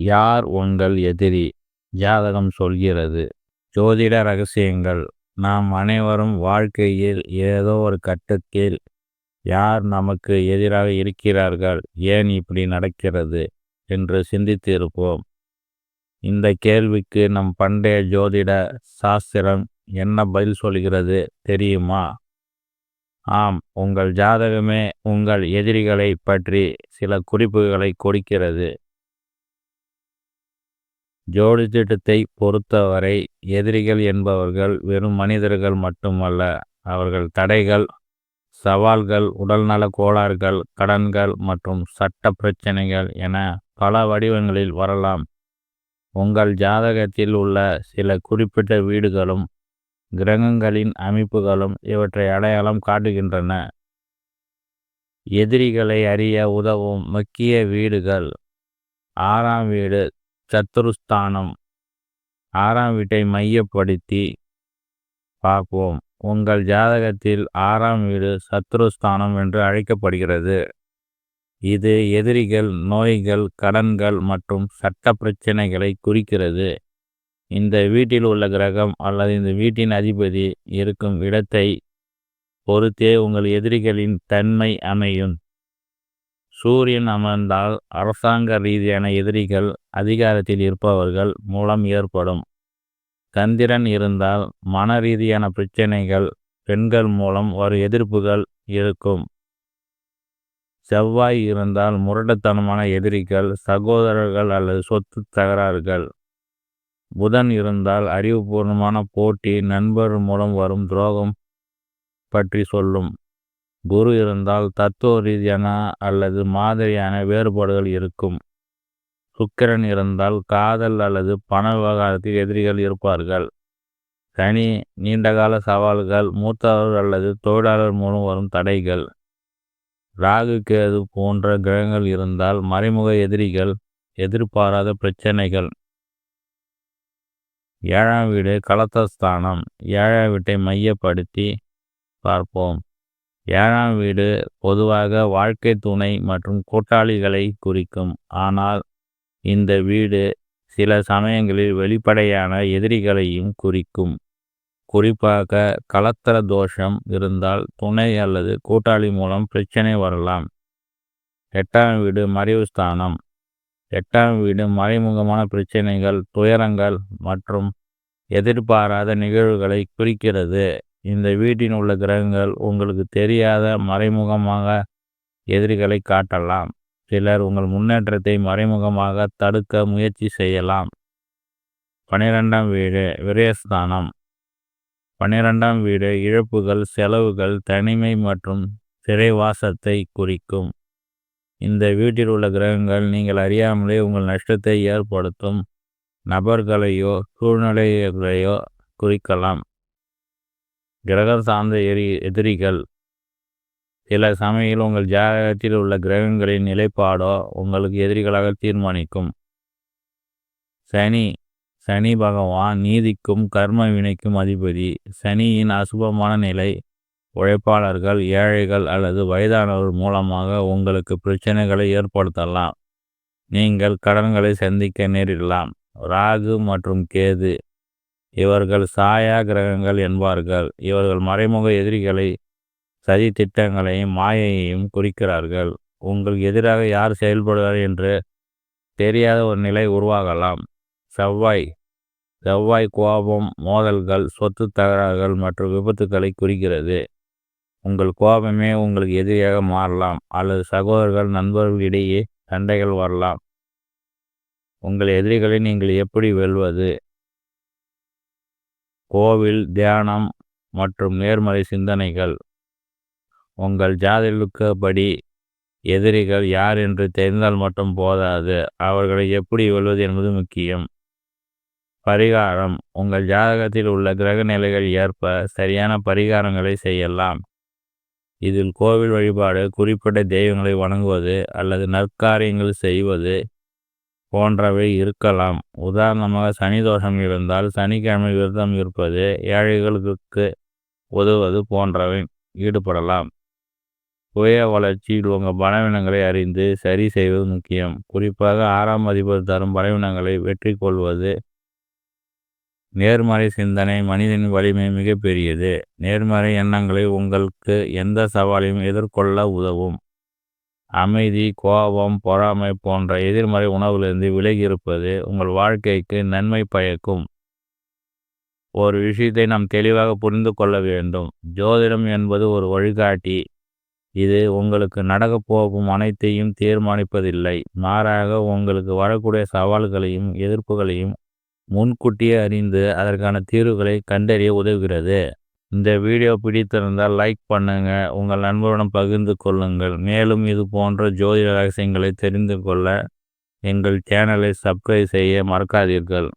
யார் உங்கள் எதிரி? ஜாதகம் சொல்கிறது. ஜோதிட ரகசியங்கள். நாம் அனைவரும் வாழ்க்கையில் ஏதோ ஒரு கட்டத்தில் யார் நமக்கு எதிராக இருக்கிறார்கள், ஏன் இப்படி நடக்கிறது என்று சிந்தித்து இருப்போம். இந்த கேள்விக்கு நம் பண்டைய ஜோதிட சாஸ்திரம் என்ன பதில் சொல்கிறது தெரியுமா? ஆம், உங்கள் ஜாதகமே உங்கள் எதிரிகளை பற்றி சில குறிப்புகளை கொடுக்கிறது. ஜோதிடத்தை பொறுத்தவரை எதிரிகள் என்பவர்கள் வெறும் மனிதர்கள் மட்டுமல்ல. அவர்கள் தடைகள், சவால்கள், உடல்நல கோளாறுகள், கடன்கள் மற்றும் சட்ட பிரச்சனைகள் என பல வடிவங்களில் வரலாம். உங்கள் ஜாதகத்தில் உள்ள சில குறிப்பிட்ட வீடுகளும் கிரகங்களின் அமைப்புகளும் இவற்றை அடையாளம் காட்டுகின்றன. எதிரிகளை அறிய உதவும் முக்கிய வீடுகள். 6ஆம் வீடு சத்துருஸ்தானம். 6ஆம் வீட்டை மையப்படுத்தி பார்ப்போம். உங்கள் ஜாதகத்தில் 6ஆம் வீடு சத்துருஸ்தானம் என்று அழைக்கப்படுகிறது. இது எதிரிகள், நோய்கள், கடன்கள் மற்றும் சட்ட பிரச்சனைகளை குறிக்கிறது. இந்த வீட்டில் உள்ள கிரகம் அல்லது இந்த வீட்டின் அதிபதி இருக்கும் இடத்தை பொறுத்தே உங்கள் எதிரிகளின் தன்மை அமையும். சூரியன் அமர்ந்தால் அரசாங்க ரீதியான எதிரிகள் அதிகாரத்தில் இருப்பவர்கள் மூலம் ஏற்படும். சந்திரன் இருந்தால் மன ரீதியான பிரச்சனைகள், பெண்கள் மூலம் ஒரு எதிர்ப்புகள் இருக்கும். செவ்வாய் இருந்தால் முரட்டுத்தனமான எதிரிகள், சகோதரர்கள் அல்லது சொத்து தகராறுகள். புதன் இருந்தால் அறிவுபூர்வமான போட்டி, நண்பர் மூலம் வரும் துரோகம் பற்றி சொல்லும். குரு இருந்தால் தத்துவ ரீதியான அல்லது மாதிரியான வேறுபாடுகள் இருக்கும். சுக்கிரன் இருந்தால் காதல் அல்லது பண விவகாரத்தில் எதிரிகள் இருப்பார்கள். சனி நீண்டகால சவால்கள், மூத்தவர் அல்லது தொழிலாளர் மூலம் வரும் தடைகள். ராகு, கேது போன்ற கிரகங்கள் இருந்தால் மறைமுக எதிரிகள், எதிர்பாராத பிரச்சனைகள். 7ஆம் வீடு கலத்தஸ்தானம். 7ஆம் வீட்டை மையப்படுத்தி பார்ப்போம். 7ஆம் வீடு பொதுவாக வாழ்க்கை துணை மற்றும் கூட்டாளிகளை குறிக்கும். ஆனால் இந்த வீடு சில சமயங்களில் வெளிப்படையான எதிரிகளையும் குறிக்கும். குறிப்பாக கலத்தர தோஷம் இருந்தால் துணை அல்லது கூட்டாளி மூலம் பிரச்சனை வரலாம். 8ஆம் வீடு மறைவு ஸ்தானம். 8ஆம் வீடு மறைமுகமான பிரச்சனைகள், துயரங்கள் மற்றும் எதிர்பாராத நிகழ்வுகளை குறிக்கிறது. இந்த வீட்டில் உள்ள கிரகங்கள் உங்களுக்கு தெரியாத மறைமுகமாக எதிரிகளை காட்டலாம். சிலர் உங்கள் முன்னேற்றத்தை மறைமுகமாக தடுக்க முயற்சி செய்யலாம். 12ஆம் வீடு விரயஸ்தானம். 12ஆம் வீடு இழப்புகள், செலவுகள், தனிமை மற்றும் சிறைவாசத்தை குறிக்கும். இந்த வீட்டில் உள்ள கிரகங்கள் நீங்கள் அறியாமலே உங்கள் நஷ்டத்தை ஏற்படுத்தும் நபர்களையோ சூழ்நிலைகளையோ குறிக்கலாம். கிரகம் சார்ந்த எதிரிகள். சில சமயம் உங்கள் ஜாதகத்தில் உள்ள கிரகங்களின் நிலைப்பாடோ உங்களுக்கு எதிரிகளாக தீர்மானிக்கும். சனி பகவான் நீதிக்கும் கர்ம வினைக்கும் அதிபதி. சனியின் அசுபமான நிலை உழைப்பாளர்கள், ஏழைகள் அல்லது வயதானவர் மூலமாக உங்களுக்கு பிரச்சனைகளை ஏற்படுத்தலாம். நீங்கள் கடன்களை சந்திக்க நேரிடலாம். ராகு மற்றும் கேது. இவர்கள் சாயா கிரகங்கள் என்பார்கள். இவர்கள் மறைமுக எதிரிகளை, சதி திட்டங்களையும் மாயையையும் குறிக்கிறார்கள். உங்களுக்கு எதிராக யார் செயல்படுவார் என்று தெரியாத ஒரு நிலை உருவாகலாம். செவ்வாய் கோபம், மோதல்கள், சொத்து தகராறுகள் மற்றும் விபத்துக்களை குறிக்கிறது. உங்கள் கோபமே உங்களுக்கு எதிரியாக மாறலாம் அல்லது சகோதரர்கள், நண்பர்கள் இடையே சண்டைகள் வரலாம். உங்கள் எதிரிகளை நீங்கள் எப்படி வெல்வது? கோவில், தியானம் மற்றும் நேர்மறை சிந்தனைகள். உங்கள் ஜாதகப்படி எதிரிகள் யார் என்று தெரிந்தால் மட்டும் போதாது, அவர்களை எப்படி வெல்வது என்பது முக்கியம். பரிகாரம். உங்கள் ஜாதகத்தில் உள்ள கிரக நிலைகள் ஏற்ப சரியான பரிகாரங்களை செய்யலாம். இதில் கோவில் வழிபாடு, குறிப்பிட்ட தெய்வங்களை வணங்குவது அல்லது நற்காரியங்கள் செய்வது போன்றவை இருக்கலாம். உதாரணமாக சனி தோஷம் இருந்தால் சனிக்கிழமை விரதம் இருப்பது, ஏழைகளுக்கு உதவுவது போன்றவை ஈடுபடலாம். சுய வளர்ச்சியில் உங்கள் பலவீனங்களை அறிந்து சரி செய்வது முக்கியம். குறிப்பாக 6ஆம் அதிபதி தரும் பலவீனங்களை வெற்றி கொள்வது. நேர்மறை சிந்தனை மனிதனின் வலிமை மிகப்பெரியது. நேர்மறை எண்ணங்களை உங்களுக்கு எந்த சவாலையும் எதிர்கொள்ள உதவும். அமைதி, கோபம், பொறாமை போன்ற எதிர்மறை உணர்விலிருந்து விலகி இருப்பது உங்கள் வாழ்க்கைக்கு நன்மை பயக்கும். ஒரு விஷயத்தை நாம் தெளிவாக புரிந்து கொள்ள வேண்டும். ஜோதிடம் என்பது ஒரு வழிகாட்டி. இது உங்களுக்கு நடக்கப் போகும் அனைத்தையும் தீர்மானிப்பதில்லை. மாறாக உங்களுக்கு வரக்கூடிய சவால்களையும் எதிர்ப்புகளையும் முன்கூட்டியே அறிந்து அதற்கான தீர்வுகளை கண்டறிய உதவுகிறது. இந்த வீடியோ பிடித்திருந்தால் லைக் பண்ணுங்க, உங்கள் நண்பருடன் பகிர்ந்து கொள்ளுங்கள். மேலும் இது போன்ற ஜோதிட ரகசியங்களை தெரிந்து கொள்ள எங்கள் சேனலை சப்ஸ்கிரைப் செய்ய மறக்காதீர்கள்.